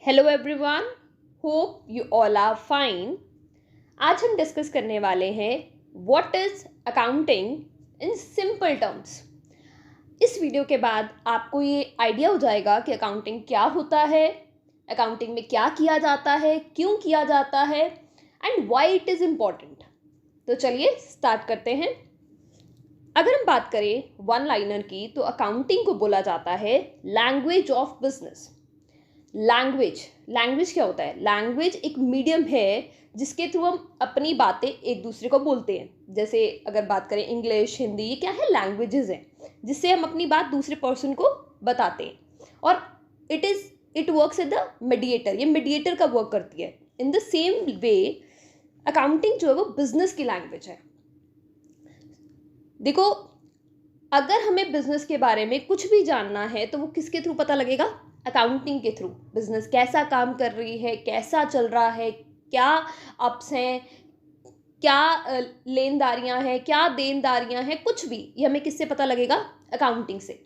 Hello everyone, hope you all are fine. आज हम discuss करने वाले हैं what is accounting in simple terms. इस वीडियो के बाद आपको ये आइडिया हो जाएगा कि अकाउंटिंग क्या होता है, अकाउंटिंग में क्या किया जाता है, क्यों किया जाता है and why it is important. तो चलिए स्टार्ट करते हैं। अगर हम बात करें वन लाइनर की, तो अकाउंटिंग को बोला जाता है लैंग्वेज ऑफ बिजनेस। लैंग्वेज क्या होता है? लैंग्वेज एक मीडियम है जिसके थ्रू हम अपनी बातें एक दूसरे को बोलते हैं। जैसे अगर बात करें इंग्लिश, हिंदी, ये क्या है? लैंग्वेजेस हैं जिससे हम अपनी बात दूसरे पर्सन को बताते हैं। और it works as the mediator, ये मीडिएटर का वर्क करती है। In the same way accounting जो है वो बिजनेस की लैंग्वेज है। देखो, अगर हमें बिजनेस के बारे में कुछ भी जानना है तो वो किसके थ्रू पता लगेगा? अकाउंटिंग के थ्रू। बिजनेस कैसा काम कर रही है, कैसा चल रहा है, क्या अप्स हैं, क्या लेनदारियां हैं, क्या देनदारियां हैं, कुछ भी ये हमें किससे पता लगेगा? अकाउंटिंग से।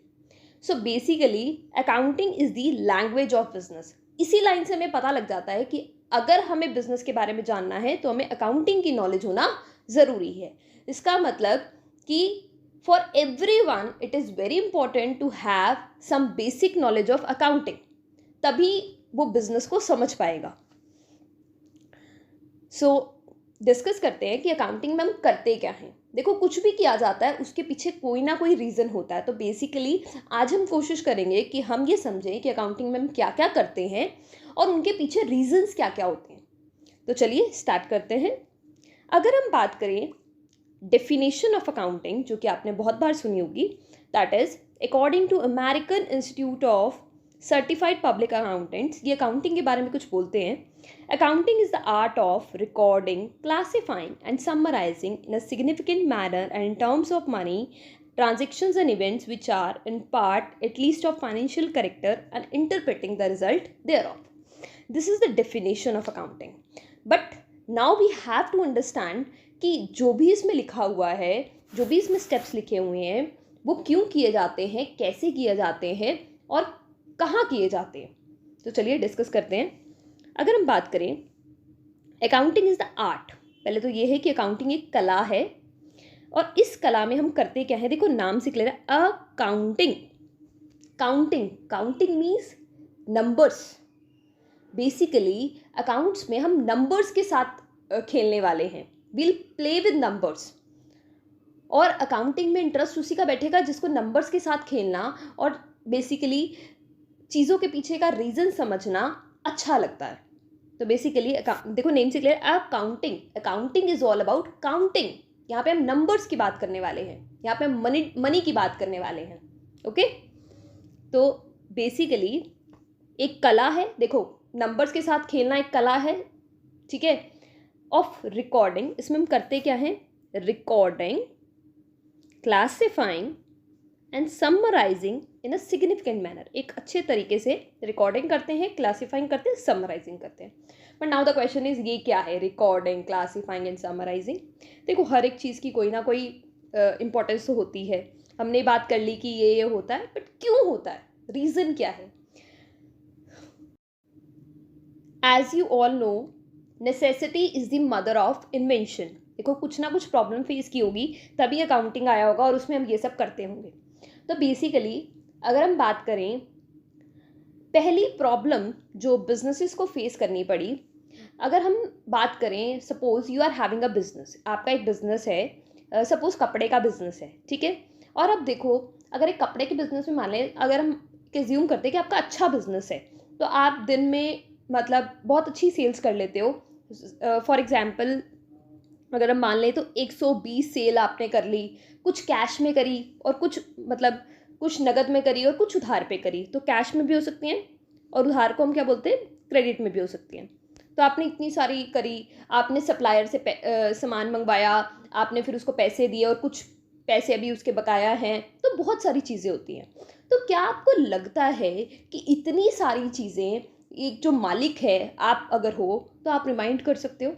So basically accounting is the language of business. इसी लाइन से हमें पता लग जाता है कि अगर हमें बिजनेस के बारे में जानना है तो हमें अकाउंटिंग की नॉलेज होना ज़रूरी है। इसका मतलब कि for everyone it is very important to have some basic knowledge of accounting, तभी वो बिजनेस को समझ पाएगा। सो डिस्कस करते हैं कि अकाउंटिंग में हम करते क्या हैं। देखो, कुछ भी किया जाता है उसके पीछे कोई ना कोई रीज़न होता है। तो बेसिकली आज हम कोशिश करेंगे कि हम ये समझें कि अकाउंटिंग में हम क्या क्या करते हैं और उनके पीछे रीजंस क्या क्या होते हैं। तो चलिए स्टार्ट करते हैं। अगर हम बात करें डेफिनेशन ऑफ अकाउंटिंग, जो कि आपने बहुत बार सुनी होगी, that is according to American Institute of Certified Public Accountants. ये अकाउंटिंग के बारे में कुछ बोलते हैं। Accounting is the art of recording, classifying and summarising in a significant manner and in terms of money transactions and events which are in part at least of financial character and interpreting the result thereof. This is the definition of accounting. But now we have to understand कि जो भी इसमें लिखा हुआ है, जो भी इसमें स्टेप्स लिखे हुए हैं, वो क्यों किए जाते हैं, कैसे किए जाते हैं और कहाँ किए जाते हैं। तो चलिए डिस्कस करते हैं। अगर हम बात करें अकाउंटिंग इज़ द आर्ट, पहले तो ये है कि अकाउंटिंग एक कला है और इस कला में हम करते क्या है। देखो, नाम से क्लियर है, accounting. Counting means numbers. Basically accounts में हम नंबर्स के साथ खेलने वाले हैं। Will play with numbers. और अकाउंटिंग में इंटरेस्ट उसी का बैठेगा जिसको नंबर्स के साथ खेलना और बेसिकली चीज़ों के पीछे का रीज़न समझना अच्छा लगता है। तो बेसिकली देखो, नेम से clear, accounting is all about counting. यहाँ पे हम नंबर्स की बात करने वाले हैं, यहाँ पे हम मनी की बात करने वाले हैं। ओके, तो बेसिकली एक कला है। देखो, नंबर्स के साथ खेलना एक कला है, ठीक है, ऑफ रिकॉर्डिंग। इसमें हम करते क्या हैं? Recording, classifying and summarising in a significant manner. एक अच्छे तरीके से रिकॉर्डिंग करते हैं, क्लासिफाइंग करते हैं, समराइजिंग करते हैं। But now the question is, ये क्या है रिकॉर्डिंग, क्लासिफाइंग एंड समराइजिंग? देखो, हर एक चीज़ की कोई ना कोई इंपॉर्टेंस तो होती है। हमने बात कर ली कि ये होता है, बट क्यों होता है, रीज़न क्या है? As you all know, necessity is the mother of invention. देखो, कुछ ना कुछ प्रॉब्लम फेस की होगी तभी अकाउंटिंग आया होगा और उसमें हम ये सब करते होंगे। तो बेसिकली अगर हम बात करें, पहली प्रॉब्लम जो बिजनेसेस को फेस करनी पड़ी, अगर हम बात करें, suppose you are having a business, आपका एक बिजनेस है, सपोज कपड़े का बिजनेस है, ठीक है। और अब देखो, अगर एक कपड़े के बिजनेस में मान लें, अगर हम कंज्यूम करते हैं कि आपका अच्छा बिजनेस है, तो आप दिन में मतलब बहुत अच्छी सेल्स कर लेते हो। फॉर एग्जाम्पल अगर हम मान लें तो 120 सेल आपने कर ली, कुछ कैश में करी और कुछ मतलब कुछ नगद में करी और कुछ उधार पे करी। तो कैश में भी हो सकती हैं और उधार को हम क्या बोलते हैं, क्रेडिट में भी हो सकती हैं। तो आपने इतनी सारी करी, आपने सप्लायर से सामान मंगवाया, आपने फिर उसको पैसे दिए और कुछ पैसे अभी उसके बकाया हैं, तो बहुत सारी चीज़ें होती हैं। तो क्या आपको लगता है कि इतनी सारी चीज़ें एक जो मालिक है, आप अगर हो तो आप रिमाइंड कर सकते हो,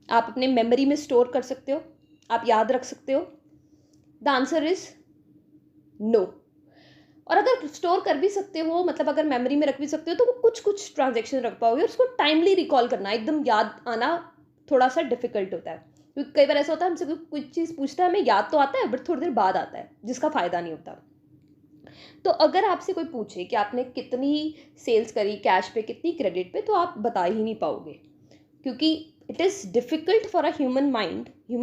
आप अपने मेमोरी में स्टोर कर सकते हो, आप याद रख सकते हो? The answer is no. और अगर स्टोर कर भी सकते हो, मतलब अगर मेमोरी में रख भी सकते हो, तो वो कुछ कुछ ट्रांजेक्शन रख पाओगे और उसको टाइमली रिकॉल करना, एकदम याद आना थोड़ा सा डिफिकल्ट होता है, क्योंकि कई बार ऐसा होता है हमसे कोई चीज़ पूछता है, हमें याद तो आता है बट थोड़ी देर बाद आता है, जिसका फ़ायदा नहीं होता। तो अगर आपसे कोई पूछे कि आपने कितनी सेल्स करी कैश पे, कितनी क्रेडिट पे, तो आप बता ही नहीं पाओगे, क्योंकि it is difficult for a human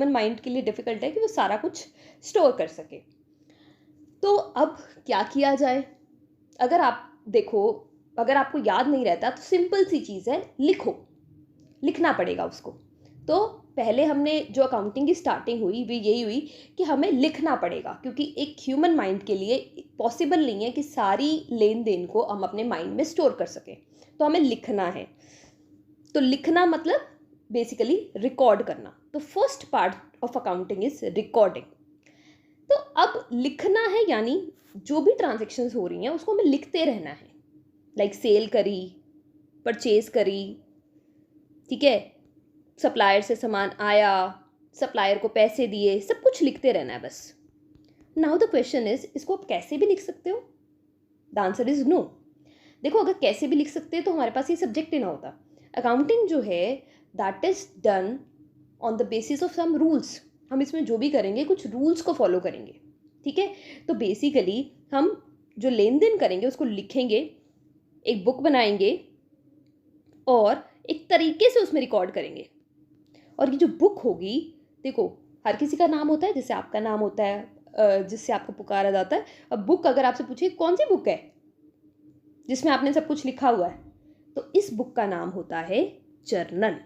mind के लिए डिफ़िकल्ट है कि वो सारा कुछ स्टोर कर सके। तो अब क्या किया जाए? अगर आप देखो, अगर आपको याद नहीं रहता तो सिंपल सी चीज़ है, लिखना पड़ेगा उसको। तो पहले हमने जो अकाउंटिंग की स्टार्टिंग हुई वो यही हुई कि हमें लिखना पड़ेगा, क्योंकि एक ह्यूमन माइंड के लिए पॉसिबल नहीं है कि सारी लेन देन को हम अपने माइंड में स्टोर कर सकें, तो हमें लिखना है। तो लिखना मतलब बेसिकली रिकॉर्ड करना। तो first part of accounting is recording. तो अब लिखना है, यानी जो भी ट्रांजेक्शन्स हो रही हैं उसको हमें लिखते रहना है। लाइक सेल करी, परचेज करी, ठीक है, सप्लायर से सामान आया, सप्लायर को पैसे दिए, सब कुछ लिखते रहना है बस। नाउ द क्वेश्चन इज, इसको आप कैसे भी लिख सकते हो? The answer is no. देखो, अगर कैसे भी लिख सकते हैं तो हमारे पास ये सब्जेक्ट ही ना होता। अकाउंटिंग जो है that is done on the basis of some rules. हम इसमें जो भी करेंगे कुछ रूल्स को फॉलो करेंगे, ठीक है। तो बेसिकली हम जो लेन देन करेंगे उसको लिखेंगे, एक बुक बनाएंगे और एक तरीके से उसमें रिकॉर्ड करेंगे। और ये जो बुक होगी, देखो हर किसी का नाम होता है, जैसे आपका नाम होता है, जिससे आपको पुकारा जाता है। अब बुक अगर आपसे पूछे कौन सी बुक है जिसमें आपने सब कुछ लिखा हुआ है, तो इस बुक का नाम होता है जर्नल।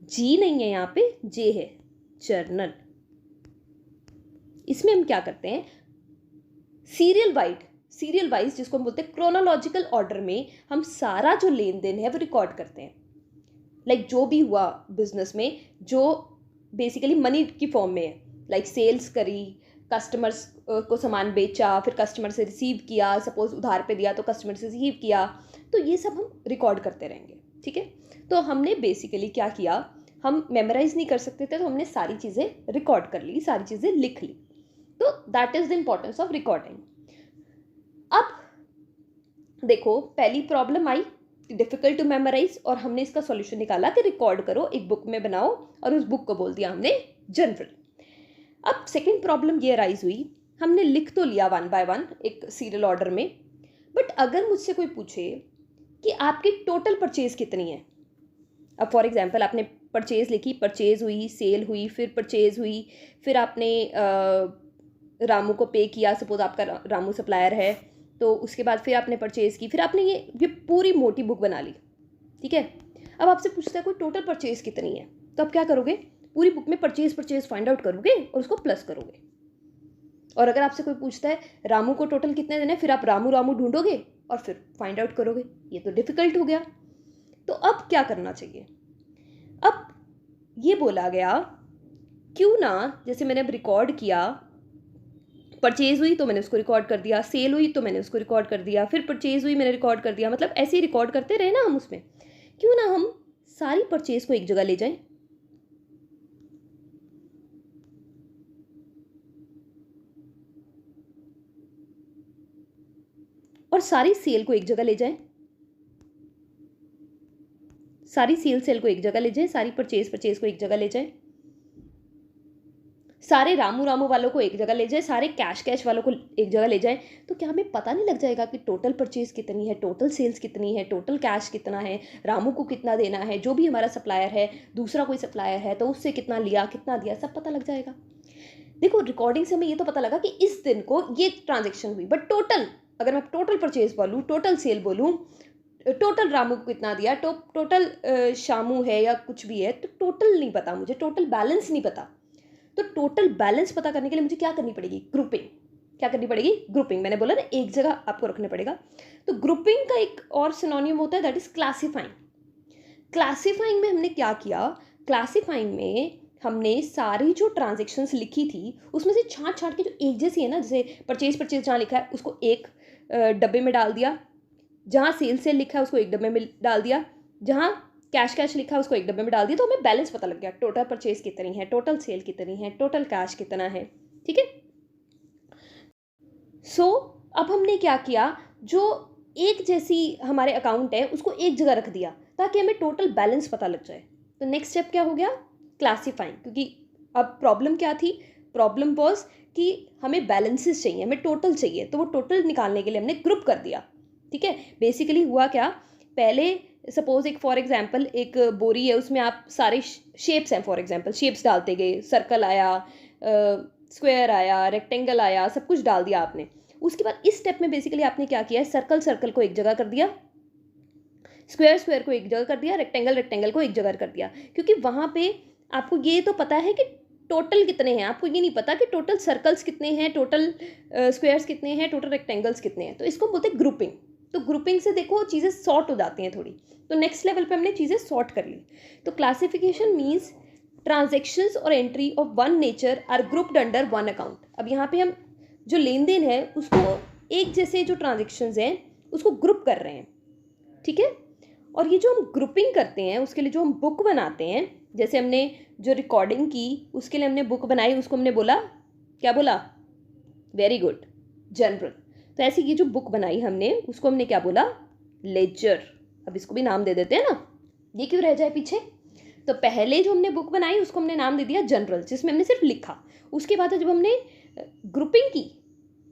जी नहीं है यहाँ पे, जे है, जर्नल। इसमें हम क्या करते हैं, सीरियल वाइज जिसको हम बोलते हैं क्रोनोलॉजिकल ऑर्डर में, हम सारा जो लेन देन है वो रिकॉर्ड करते हैं। लाइक जो भी हुआ बिजनेस में, जो बेसिकली मनी की फॉर्म में है, लाइक सेल्स करी, कस्टमर्स को सामान बेचा, फिर कस्टमर से रिसीव किया, सपोज उधार पे दिया तो कस्टमर से रिसीव किया, तो ये सब हम रिकॉर्ड करते रहेंगे, ठीक है। तो हमने बेसिकली क्या किया, हम मेमोराइज नहीं कर सकते थे तो हमने सारी चीज़ें रिकॉर्ड कर ली, सारी चीज़ें लिख ली। तो that is the importance of recording. अब देखो, पहली प्रॉब्लम आई डिफिकल्ट टू मेमोराइज, और हमने इसका सॉल्यूशन निकाला कि रिकॉर्ड करो, एक बुक में बनाओ, और उस बुक को बोल दिया हमने जनरल। अब सेकंड प्रॉब्लम ये राइज हुई, हमने लिख तो लिया वन बाय वन एक सीरियल ऑर्डर में, बट अगर मुझसे कोई पूछे कि आपकी टोटल परचेज कितनी है, अब फॉर एग्जांपल आपने परचेज लिखी, परचेज हुई, सेल हुई, फिर परचेज हुई, फिर आपने रामू को पे किया, सपोज आपका रामू सप्लायर है, तो उसके बाद फिर आपने परचेज़ की, फिर आपने ये पूरी मोटी बुक बना ली, ठीक है। अब आपसे पूछता है कोई टोटल परचेज़ कितनी है, तो आप क्या करोगे, पूरी बुक में परचेज़ फाइंड आउट करोगे और उसको प्लस करोगे। और अगर आपसे कोई पूछता है रामू को टोटल कितने देने, फिर आप रामू रामू ढूंढोगे और फिर फाइंड आउट करोगे। ये तो डिफिकल्ट हो गया। तो अब क्या करना चाहिए, अब ये बोला गया क्यों ना, जैसे मैंने अब रिकॉर्ड किया, परचेज हुई तो मैंने उसको रिकॉर्ड कर दिया, सेल हुई तो मैंने उसको रिकॉर्ड कर दिया, फिर परचेज हुई मैंने रिकॉर्ड कर दिया, मतलब ऐसे ही रिकॉर्ड करते रहे ना हम उसमें। क्यों ना हम सारी परचेज को एक जगह ले जाएं और सारी सेल को एक जगह ले जाएं, सारी सेल को एक जगह ले जाएं, सारी परचेज को एक जगह ले जाएं, सारे रामू रामू वालों को एक जगह ले जाए, सारे कैश वालों को एक जगह ले जाए, तो क्या हमें पता नहीं लग जाएगा कि टोटल परचेज कितनी है, टोटल सेल्स कितनी है, टोटल कैश कितना है, रामू को कितना देना है, जो भी हमारा सप्लायर है, दूसरा कोई सप्लायर है तो उससे कितना लिया, कितना दिया, सब पता लग जाएगा। देखो, रिकॉर्डिंग से हमें ये तो पता लगा कि इस दिन को ये ट्रांजेक्शन हुई, बट टोटल, अगर मैं टोटल परचेज बोलूँ, टोटल सेल बोलूँ, टोटल रामू को कितना दिया, टोटल शामू है या कुछ भी है, तो टोटल नहीं पता मुझे, टोटल बैलेंस नहीं पता। तो टोटल बैलेंस पता करने के लिए मुझे क्या करनी पड़ेगी, ग्रुपिंग। क्या करनी पड़ेगी, ग्रुपिंग। मैंने बोला ना एक जगह आपको रखना पड़ेगा। तो ग्रुपिंग का एक और सिनोनियम होता है, दैट इज क्लासीफाइंग। क्लासीफाइंग में हमने क्या किया, क्लासीफाइंग में हमने सारी जो ट्रांजेक्शन्स लिखी थी उसमें से छांट छांट के जो एक जैसी है ना, जैसे परचेज जहाँ लिखा है उसको एक डब्बे में डाल दिया, जहाँ सेल लिखा है उसको एक डब्बे में डाल दिया, जहाँ कैश लिखा है उसको एक डब्बे में डाल दिया, तो हमें बैलेंस पता लग गया, टोटल परचेज कितनी है, टोटल सेल कितनी है, टोटल कैश कितना है, ठीक है। सो अब हमने क्या किया, जो एक जैसी हमारे अकाउंट है उसको एक जगह रख दिया ताकि हमें टोटल बैलेंस पता लग जाए। तो नेक्स्ट स्टेप क्या हो गया, क्लासीफाइंग, क्योंकि अब प्रॉब्लम क्या थी, प्रॉब्लम वॉज कि हमें बैलेंसेस चाहिए, हमें टोटल चाहिए, तो वो टोटल निकालने के लिए हमने ग्रुप कर दिया। ठीक है, बेसिकली हुआ क्या, पहले सपोज एक फॉर एग्जांपल एक बोरी है, उसमें आप सारे शेप्स हैं, फॉर एग्जांपल शेप्स डालते गए, सर्कल आया, स्क्वायर आया, रेक्टेंगल आया, सब कुछ डाल दिया आपने। उसके बाद इस स्टेप में बेसिकली आपने क्या किया है, सर्कल सर्कल को एक जगह कर दिया, स्क्वायर स्क्वायर को एक जगह कर दिया, रेक्टेंगल रेक्टेंगल को एक जगह कर दिया, क्योंकि वहाँ पे आपको ये तो पता है कि टोटल कितने हैं, आपको ये नहीं पता कि टोटल सर्कल्स कितने हैं, टोटल स्क्वायर्स कितने हैं, टोटल रेक्टेंगल्स कितने हैं। तो इसको बोलते हैं ग्रुपिंग। तो ग्रुपिंग से देखो चीज़ें सॉर्ट हो जाती हैं थोड़ी। तो नेक्स्ट लेवल पे हमने चीज़ें सॉर्ट कर ली। तो क्लासिफिकेशन मीन्स ट्रांजेक्शन्स और entry of one nature are grouped under one account. अब यहाँ पे हम जो लेन देन है उसको एक जैसे जो ट्रांजेक्शन्स हैं उसको ग्रुप कर रहे हैं। ठीक है, और ये जो हम ग्रुपिंग करते हैं उसके लिए जो हम बुक बनाते हैं, जैसे हमने जो रिकॉर्डिंग की उसके लिए हमने बुक बनाई, उसको हमने बोला, क्या बोला, वेरी गुड, जनरल। तो ऐसे ये जो बुक बनाई हमने उसको हमने क्या बोला, लेजर। अब इसको भी नाम दे देते हैं ना, ये क्यों रह जाए पीछे। तो पहले जो हमने बुक बनाई उसको हमने नाम दे दिया जनरल, जिसमें हमने सिर्फ लिखा। उसके बाद जब हमने ग्रुपिंग की,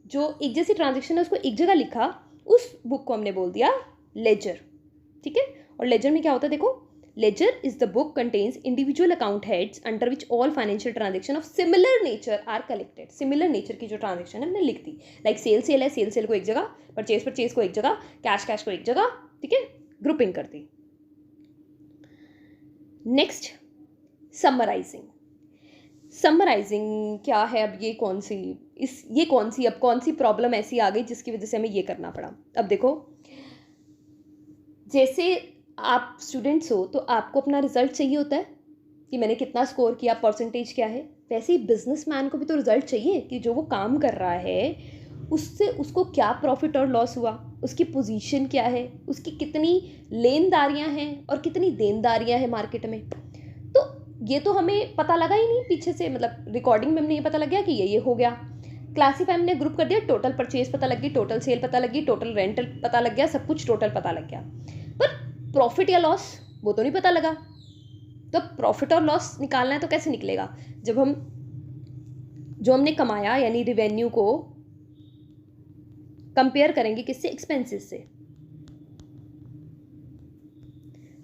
जो एक जैसी ट्रांजेक्शन है उसको एक जगह लिखा, उस बुक को हमने बोल दिया लेजर। ठीक है, और लेजर में क्या होता है देखो, ledger is the book contains individual account heads under which all financial transaction of similar nature are collected. Similar nature की जो ट्रांजेक्शन है हमने लिख दी, लाइक सेल सेल है, सेल सेल को एक जगह, परचेज परचेज को एक जगह, कैश कैश को एक जगह। ठीक है, ग्रुपिंग कर दी। Next, summarising. समराइजिंग क्या है, अब ये कौन सी प्रॉब्लम ऐसी आ गई जिसकी वजह से हमें ये करना पड़ा। अब देखो, जैसे आप स्टूडेंट्स हो तो आपको अपना रिजल्ट चाहिए होता है कि मैंने कितना स्कोर किया, परसेंटेज क्या है। वैसे ही बिजनेसमैन को भी तो रिजल्ट चाहिए कि जो वो काम कर रहा है उससे उसको क्या प्रॉफिट और लॉस हुआ, उसकी पोजीशन क्या है, उसकी कितनी लेनदारियां हैं और कितनी देनदारियां हैं मार्केट में। तो ये तो हमें पता लगा ही नहीं पीछे से, मतलब रिकॉर्डिंग में हमने ये पता लग गया कि ये हो गया। क्लासीफाई हमने ग्रुप कर दिया, टोटल परचेज पता लग गई, टोटल सेल पता लगी, टोटल रेंटल पता लग गया, सब कुछ टोटल पता लग गया, पर प्रॉफिट या लॉस वो तो नहीं पता लगा। तो प्रॉफिट और लॉस निकालना है तो कैसे निकलेगा, जब हम जो हमने कमाया यानी रिवेन्यू को कंपेयर करेंगे किससे, एक्सपेंसेस से।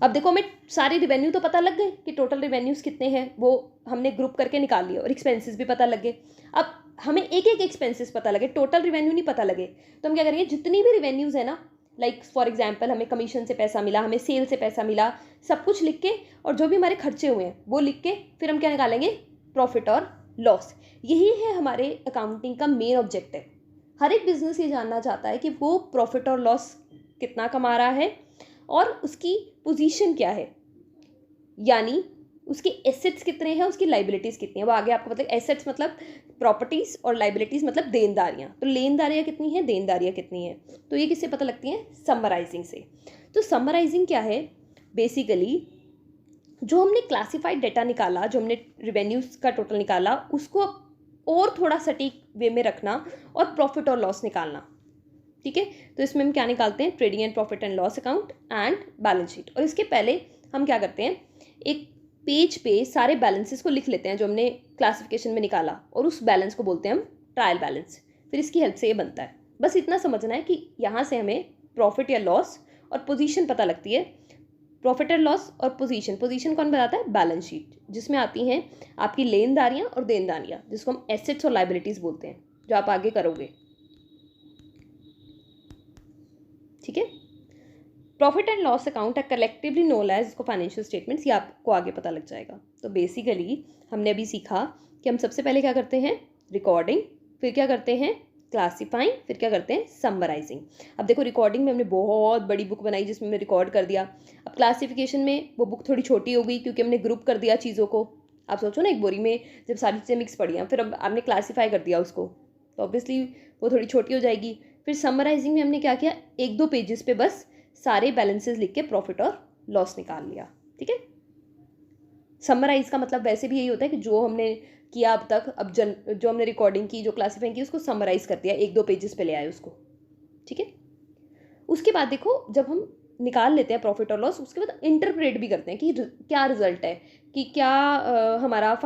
अब देखो हमें सारी रिवेन्यू तो पता लग गए कि टोटल रिवेन्यूज कितने हैं, वो हमने ग्रुप करके निकाल लिए, और एक्सपेंसेस भी पता लग गए। अब हमें एक एक एक्सपेंसेस पता लगे, टोटल रिवेन्यू नहीं पता लगे, तो हम क्या करेंगे, जितनी भी रिवेन्यूज है ना, लाइक फॉर एग्जांपल हमें कमीशन से पैसा मिला, हमें सेल से पैसा मिला, सब कुछ लिख के और जो भी हमारे खर्चे हुए हैं वो लिख के फिर हम क्या निकालेंगे, प्रॉफिट और लॉस। यही है हमारे अकाउंटिंग का मेन ऑब्जेक्टिव। हर एक बिजनेस ये जानना चाहता है कि वो प्रॉफिट और लॉस कितना कमा रहा है और उसकी पोजीशन क्या है, यानी उसके एसेट्स कितने हैं, उसकी लाइबिलिटीज़ कितनी हैं। वो आगे आपको मतलब एसेट्स मतलब प्रॉपर्टीज़ और लाइबिलिटीज़ मतलब देनदारियाँ। तो लेनदारियाँ कितनी हैं, देनदारियाँ कितनी हैं, तो ये किससे पता लगती हैं, समराइजिंग से। तो समराइजिंग क्या है, बेसिकली जो हमने क्लासिफाइड डेटा निकाला, जो हमने रिवेन्यूज़ का टोटल निकाला, उसको और थोड़ा सटीक वे में रखना और प्रॉफिट और लॉस निकालना। ठीक है, तो इसमें हम क्या निकालते हैं, trading and profit and loss account and balance sheet. और इसके पहले हम क्या करते हैं, एक पेज पे सारे बैलेंसेस को लिख लेते हैं जो हमने क्लासिफिकेशन में निकाला, और उस बैलेंस को बोलते हैं हम ट्रायल बैलेंस। फिर इसकी हेल्प से ये बनता है। बस इतना समझना है कि यहाँ से हमें प्रॉफिट या लॉस और पोजीशन पता लगती है। प्रॉफिट एंड लॉस और पोजीशन कौन बताता है, बैलेंस शीट, जिसमें आती हैं आपकी लेनदारियाँ और देनदारियाँ, जिसको हम एसेट्स और लाइबिलिटीज़ बोलते हैं, जो आप आगे करोगे। ठीक है, प्रॉफिट एंड लॉस अकाउंट है कलेक्टिवली नोन एज इसको फाइनेंशियल स्टेटमेंट्स, ये आपको आगे पता लग जाएगा। तो बेसिकली हमने अभी सीखा कि हम सबसे पहले क्या करते हैं, रिकॉर्डिंग, फिर क्या करते हैं, क्लासीफाइंग, फिर क्या करते हैं, समराइजिंग। अब देखो रिकॉर्डिंग में हमने बहुत बड़ी बुक बनाई जिसमें हमने रिकॉर्ड कर दिया। अब क्लासीफिकेशन में वो बुक थोड़ी छोटी हो गई क्योंकि हमने ग्रुप कर दिया चीज़ों को। आप सोचो ना, एक बोरी में जब सारी चीज़ें मिक्स पड़ी हैं, फिर अब आपने क्लासीफाई कर दिया उसको, तो ऑब्वियसली वो थोड़ी छोटी हो जाएगी। फिर समराइजिंग में हमने क्या किया, एक दो पेजेस पे बस सारे बैलेंसेस लिख के प्रॉफिट और लॉस निकाल लिया। ठीक है, समराइज का मतलब वैसे भी यही होता है कि जो हमने किया अब तक, जो हमने रिकॉर्डिंग की, जो क्लासीफाइंग की, उसको समराइज कर दिया, एक दो पेजेस पे ले आए उसको। ठीक है। उसके बाद देखो, जब हम निकाल लेते हैं प्रॉफिट और लॉस, उसके बाद इंटरप्रेट भी करते हैं कि क्या रिजल्ट है, कि क्या हमारा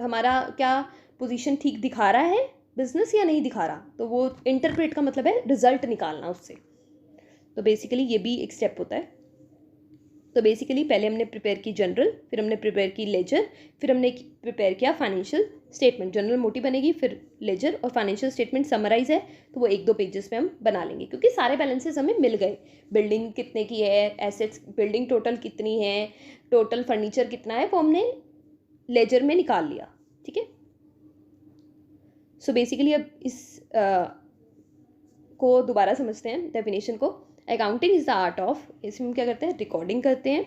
हमारा क्या पोजीशन ठीक दिखा रहा है बिजनेस या नहीं दिखा रहा। तो वो इंटरप्रेट का मतलब है रिजल्ट निकालना उससे। तो बेसिकली ये भी एक स्टेप होता है। तो बेसिकली पहले हमने प्रिपेयर की जनरल, फिर हमने प्रिपेयर की लेजर, फिर हमने प्रिपेयर किया फाइनेंशियल स्टेटमेंट। जनरल मोटी बनेगी, फिर लेजर और फाइनेंशियल स्टेटमेंट समराइज है तो वो 1-2 पेजेस में हम बना लेंगे, क्योंकि सारे बैलेंसेस हमें मिल गए। बिल्डिंग कितने की है, एसेट्स, बिल्डिंग टोटल कितनी है, टोटल फर्नीचर कितना है, वो हमने लेजर में निकाल लिया। ठीक है। सो बेसिकली अब इस को दोबारा समझते हैं डेफिनेशन को। Accounting is the art of, इसमें हम क्या करते हैं, रिकॉर्डिंग करते हैं,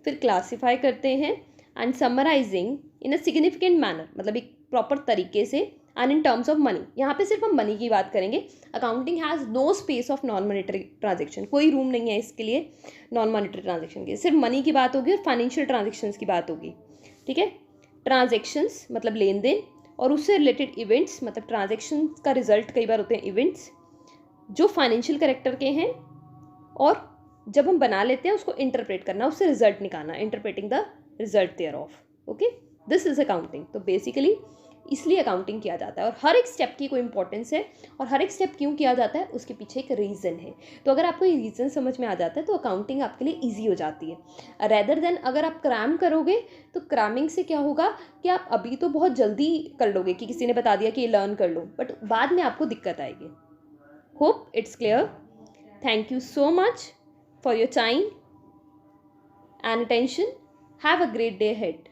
फिर क्लासीफाई करते हैं and summarising in a significant manner, मतलब एक प्रॉपर तरीके से, and in terms of money. यहाँ पे सिर्फ हम मनी की बात करेंगे। Accounting has no space of non monetary transaction, कोई रूम नहीं है इसके लिए नॉन मॉनिटरी ट्रांजेक्शन के, सिर्फ मनी की बात होगी और फाइनेंशियल ट्रांजेक्शन्स की बात होगी। ठीक है। ट्रांजेक्शन्स मतलब लेन देन, और उससे रिलेटेड इवेंट्स, मतलब ट्रांजेक्शन का रिजल्ट कई बार होते हैं इवेंट्स जो फाइनेंशियल कैरेक्टर के हैं, और जब हम बना लेते हैं उसको इंटरप्रेट करना, उससे रिजल्ट निकालना, interpreting the result thereof. Okay, this is accounting. तो बेसिकली इसलिए अकाउंटिंग किया जाता है, और हर एक स्टेप की कोई इंपॉर्टेंस है, और हर एक स्टेप क्यों किया जाता है उसके पीछे एक रीज़न है। तो अगर आपको ये रीज़न समझ में आ जाता है तो अकाउंटिंग आपके लिए ईजी हो जाती है, रेदर देन अगर आप क्रैम करोगे तो क्रैमिंग से क्या होगा कि आप अभी तो बहुत जल्दी कर लोगे कि किसी ने बता दिया कि ये लर्न कर लो, बट बाद में आपको दिक्कत आएगी। Hope it's clear. Thank you so much for your time and attention. Have a great day ahead.